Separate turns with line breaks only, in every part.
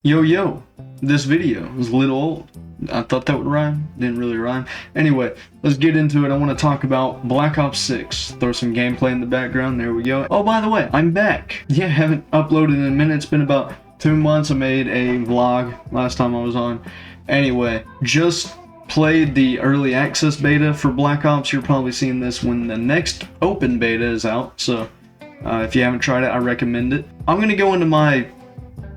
Yo, yo, this video is a little old. I thought that would rhyme, didn't really rhyme. Anyway, let's get into it. I want to talk about Black Ops 6. Throw some gameplay in the background, there we go. Oh, by the way, I'm back. Yeah, haven't uploaded in a minute. It's been about 2 months. I made a vlog last time I was on. Anyway, just played the early access beta for Black Ops. You're probably seeing this when the next open beta is out, so if you haven't tried it, I recommend it. I'm going to go into my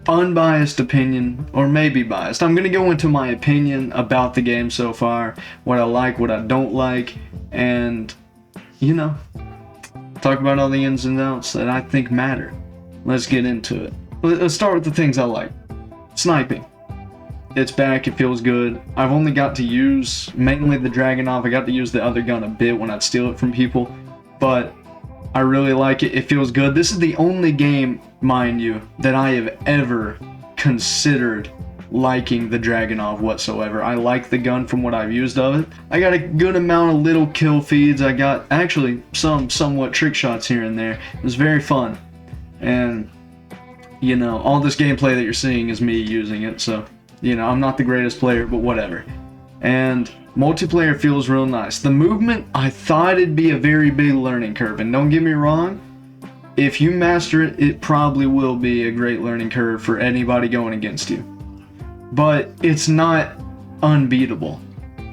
unbiased opinion, or maybe biased. I'm going to go into my opinion about the game so far, what I like, what I don't like, and, you know, talk about all the ins and outs that I think matter. Let's get into it. Let's start with the things I like. Sniping. It's back, it feels good. I've only got to use mainly the Dragunov. I got to use the other gun a bit when I'd steal it from people, but I really like it. It feels good. This is the only game, mind you, that I have ever considered liking the Dragunov whatsoever. I like the gun from what I've used of it. I got a good amount of little kill feeds. I got actually some somewhat trick shots here and there. It was very fun. And, you know, all this gameplay that you're seeing is me using it. So, you know, I'm not the greatest player, but whatever. And multiplayer feels real nice. The movement, I thought it'd be a very big learning curve, and don't get me wrong, if you master it, it probably will be a great learning curve for anybody going against you. But it's not unbeatable.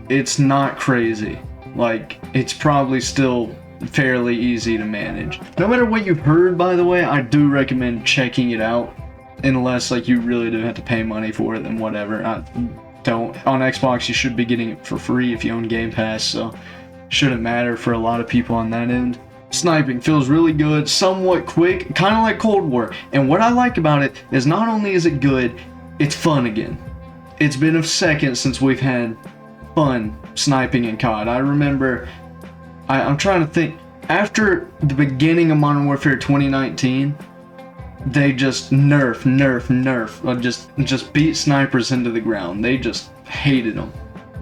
It's not crazy. Like, it's probably still fairly easy to manage. No matter what you've heard, by the way, I do recommend checking it out, unless like you really do have to pay money for it, then whatever. Don't. On Xbox, you should be getting it for free if you own Game Pass, so shouldn't matter for a lot of people on that end. Sniping feels really good, somewhat quick, kind of like Cold War. And what I like about it is not only is it good, it's fun again. It's been a second since we've had fun sniping in COD. I remember, I'm trying to think, after the beginning of Modern Warfare 2019, they just nerf, just beat snipers into the ground. They just hated them.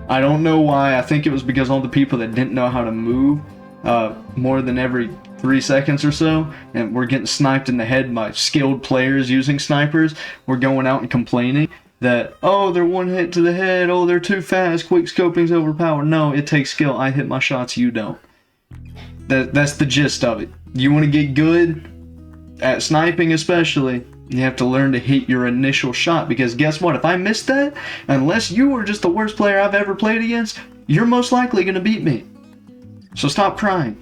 I don't know why. I think it was because all the people that didn't know how to move more than every 3 seconds or so, and were getting sniped in the head by skilled players using snipers, were going out and complaining that, oh, they're one hit to the head, oh, they're too fast, quick scoping's overpowered. No, it takes skill. I hit my shots, you don't. That's the gist of it. You want to get good at sniping, especially, you have to learn to hit your initial shot, because guess what? If I missed that, unless you were just the worst player I've ever played against, you're most likely going to beat me. So stop crying.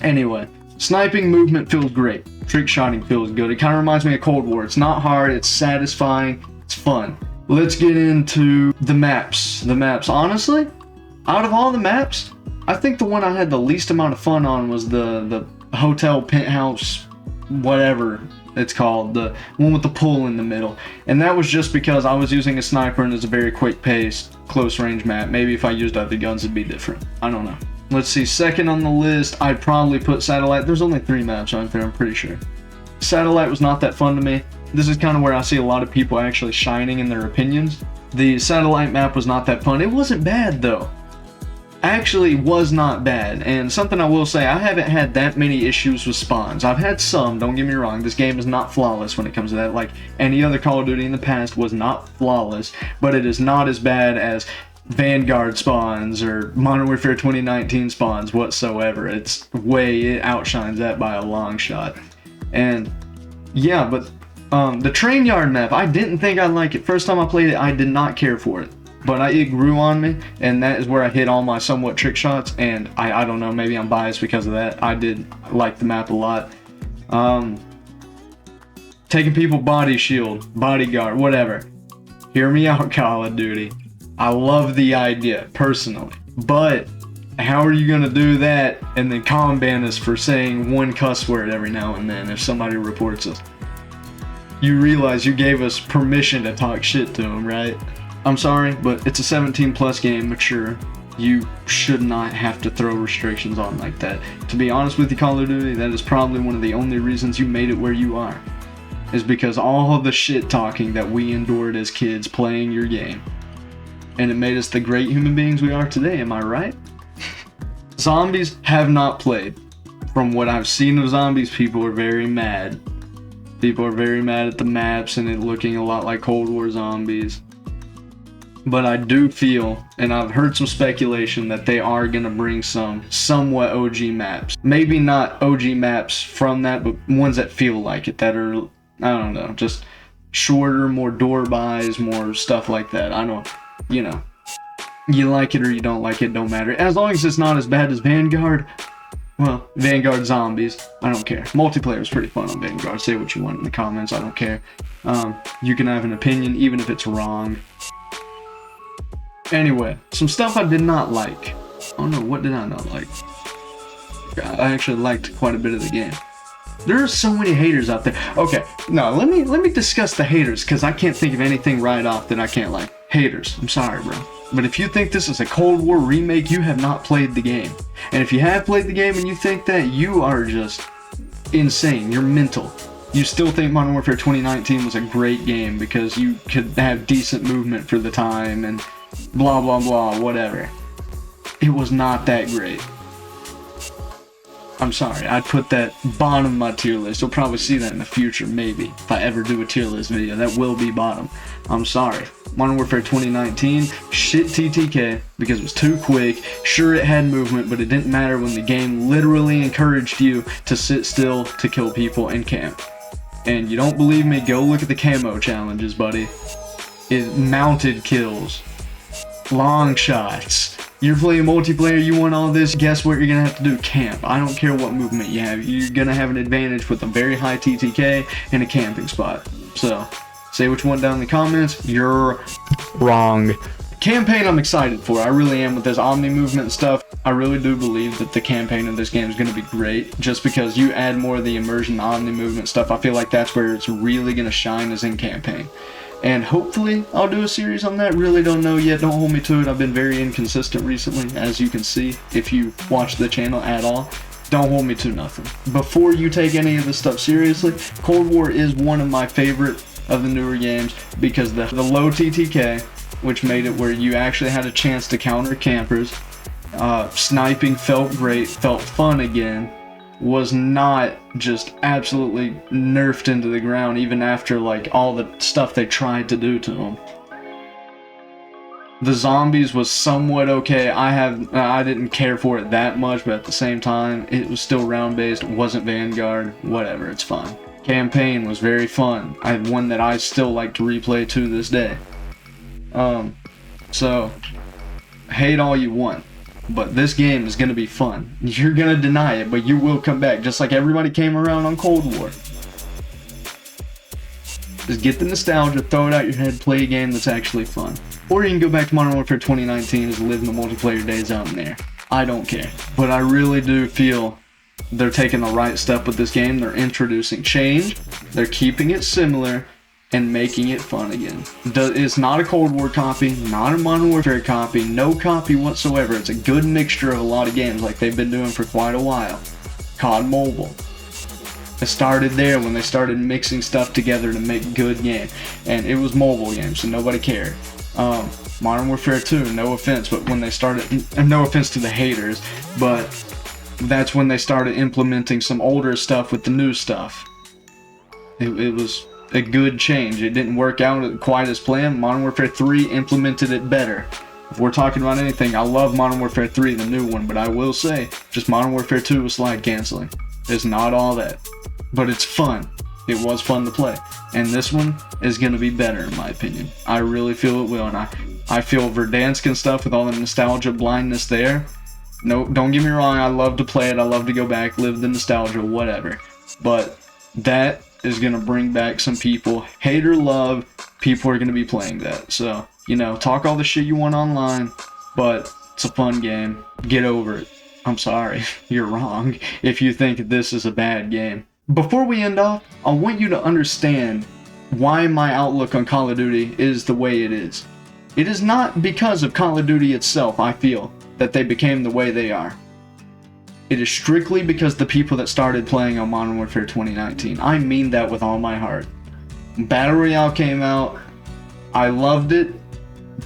Anyway, sniping movement feels great. Trick shotting feels good. It kind of reminds me of Cold War. It's not hard, it's satisfying, it's fun. Let's get into the maps. The maps, honestly, out of all the maps, I think the one I had the least amount of fun on was the hotel penthouse, whatever it's called, the one with the pool in the middle. And that was just because I was using a sniper and it's a very quick paced, close range map. Maybe if I used other guns it'd be different. I don't know. Let's see, second on the list, I'd probably put Satellite. There's only 3 maps on there, I'm pretty sure. Satellite was not that fun to me. This is kind of where I see a lot of people actually shining in their opinions. The Satellite map was not that fun. It wasn't bad though. Actually was not bad, and something I will say, I haven't had that many issues with spawns. I've had some, don't get me wrong, this game is not flawless when it comes to that. Like any other Call of Duty in the past was not flawless, but it is not as bad as Vanguard spawns or Modern Warfare 2019 spawns whatsoever. It outshines that by a long shot. And yeah, but the Train Yard map, I didn't think I'd like it. First time I played it, I did not care for it. But it grew on me, and that is where I hit all my somewhat trick shots, and I don't know, maybe I'm biased because of that. I did like the map a lot. Taking people body shield, bodyguard, whatever. Hear me out, Call of Duty. I love the idea, personally. But how are you going to do that and then ban us for saying one cuss word every now and then if somebody reports us? You realize you gave us permission to talk shit to them, right? I'm sorry, but it's a 17 plus game, mature. You should not have to throw restrictions on like that. To be honest with you, Call of Duty, that is probably one of the only reasons you made it where you are. Is because all of the shit talking that we endured as kids playing your game. And it made us the great human beings we are today, am I right? Zombies have not played. From what I've seen of zombies, people are very mad. People are very mad at the maps and it looking a lot like Cold War Zombies. But I do feel, and I've heard some speculation, that they are going to bring some somewhat OG maps. Maybe not OG maps from that, but ones that feel like it, that are, I don't know, just shorter, more door buys, more stuff like that. I don't, you know, you like it or you don't like it, don't matter. As long as it's not as bad as Vanguard, well, Vanguard Zombies, I don't care. Multiplayer is pretty fun on Vanguard. Say what you want in the comments, I don't care. You can have an opinion, even if it's wrong. Anyway, some stuff I did not like. Oh no, what did I not like? I actually liked quite a bit of the game. There are so many haters out there. Okay, no, let me discuss the haters, because I can't think of anything right off that I can't like. Haters, I'm sorry, bro. But if you think this is a Cold War remake, you have not played the game. And if you have played the game and you think that, you are just insane. You're mental. You still think Modern Warfare 2019 was a great game because you could have decent movement for the time and blah blah blah, whatever. It was not that great. I'm sorry, I'd put that bottom of my tier list. You'll probably see that in the future, maybe. If I ever do a tier list video, that will be bottom. I'm sorry. Modern Warfare 2019, shit TTK, because it was too quick. Sure, it had movement, but it didn't matter when the game literally encouraged you to sit still, to kill people, and camp. And you don't believe me, go look at the camo challenges, buddy. It mounted kills. Long shots. You're playing multiplayer, you want all this, guess what you're gonna have to do? Camp. I don't care what movement you have, you're gonna have an advantage with a very high TTK and a camping spot. So, say what you want down in the comments, you're wrong. Campaign I'm excited for, I really am, with this Omni movement and stuff. I really do believe that the campaign of this game is going to be great, just because you add more of the immersion Omni movement stuff. I feel like that's where it's really going to shine, is in campaign. And hopefully I'll do a series on that. Really don't know yet, don't hold me to it. I've been very inconsistent recently, as you can see if you watch the channel at all. Don't hold me to nothing. Before you take any of this stuff seriously, Cold War is one of my favorite of the newer games, because the low TTK, which made it where you actually had a chance to counter campers. Sniping felt great, felt fun again. Was not just absolutely nerfed into the ground, even after like all the stuff they tried to do to them. The zombies was somewhat okay. I didn't care for it that much, but at the same time, it was still round based. It wasn't Vanguard. Whatever, it's fine. Campaign was very fun. I had one that I still like to replay to this day. So hate all you want, but this game is going to be fun. You're going to deny it, but you will come back, just like everybody came around on Cold War. Just get the nostalgia, throw it out your head, play a game that's actually fun. Or you can go back to Modern Warfare 2019 and live in the multiplayer days out in there. I don't care. But I really do feel they're taking the right step with this game. They're introducing change, they're keeping it similar, and making it fun again. It's not a Cold War copy, not a Modern Warfare copy, no copy whatsoever. It's a good mixture of a lot of games like they've been doing for quite a while. COD Mobile. It started there when they started mixing stuff together to make good game. And it was mobile games, so nobody cared. Modern Warfare 2, no offense, but when they started, no offense to the haters, but that's when they started implementing some older stuff with the new stuff. It was a good change. It didn't work out quite as planned. Modern Warfare 3 implemented it better. If we're talking about anything, I love Modern Warfare 3, the new one, but I will say, just Modern Warfare 2 was slide canceling. It's not all that, but it's fun. It was fun to play, and this one is going to be better in my opinion. I really feel it will, and I feel Verdansk and stuff with all the nostalgia blindness there. No, don't get me wrong, I love to play it, I love to go back, live the nostalgia, whatever, but that is going to bring back some people. Hater love, people are going to be playing that. So, you know, talk all the shit you want online, but it's a fun game. Get over it. I'm sorry, you're wrong if you think this is a bad game. Before we end off, I want you to understand why my outlook on Call of Duty is the way it is. It is not because of Call of Duty itself, I feel, that they became the way they are. It is strictly because the people that started playing on Modern Warfare 2019. I mean that with all my heart. Battle Royale came out, I loved it,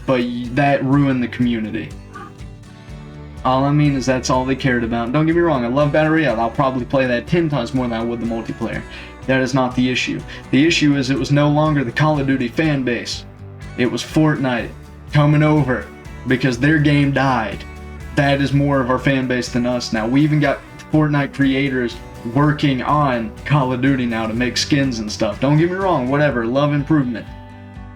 but that ruined the community. All I mean is that's all they cared about. Don't get me wrong, I love Battle Royale. I'll probably play that 10 times more than I would the multiplayer. That is not the issue. The issue is it was no longer the Call of Duty fan base. It was Fortnite coming over because their game died. That is more of our fan base than us now. We even got Fortnite creators working on Call of Duty now to make skins and stuff. Don't get me wrong, whatever, love improvement.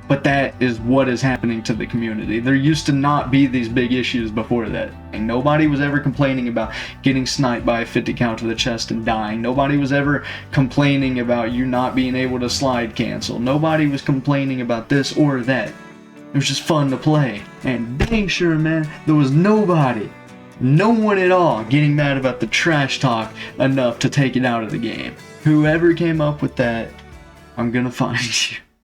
But that is what is happening to the community. There used to not be these big issues before that. And nobody was ever complaining about getting sniped by a 50 cal to the chest and dying. Nobody was ever complaining about you not being able to slide cancel. Nobody was complaining about this or that. It was just fun to play. And dang sure, man, there was nobody, no one at all, getting mad about the trash talk enough to take it out of the game. Whoever came up with that, I'm gonna find you.